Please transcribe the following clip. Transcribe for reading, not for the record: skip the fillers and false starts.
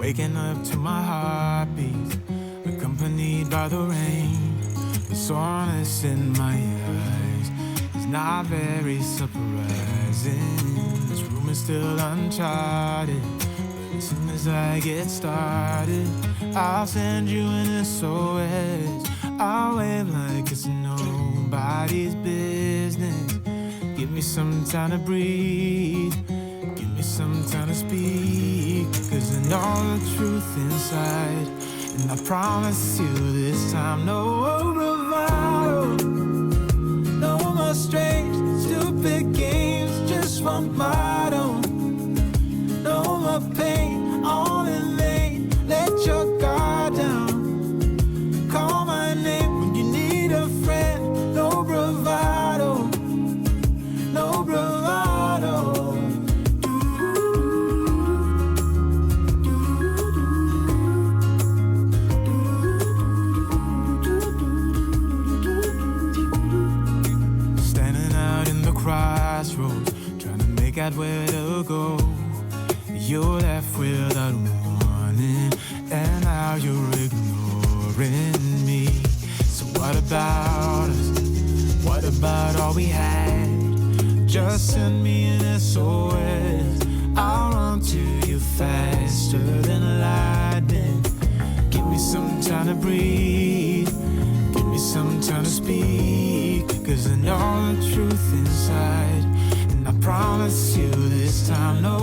Waking up to my heartbeat, accompanied by the rain. The soreness in my eyes is not very surprising. This room is still uncharted, but as soon as I get started, I'll send you an SOS. I'll wave like it's nobody's business. Give me some time to breathe, give me some time to speak, 'cause I know the truth inside. And I promise you this time, no bravado, no more strange, stupid games, just one motto. No more pain, all in vain, let your guard down. Call my name when you need a friend, no bravado, no bravado. Crossroads, trying to make out where to go. You're left without warning, and now you're ignoring me. So what about us? What about all we had? Just send me an SOS. I'll run to you faster than lightning. Give me some time to breathe, give me some time to speak, 'cause I know the truth inside. And I promise you this time, no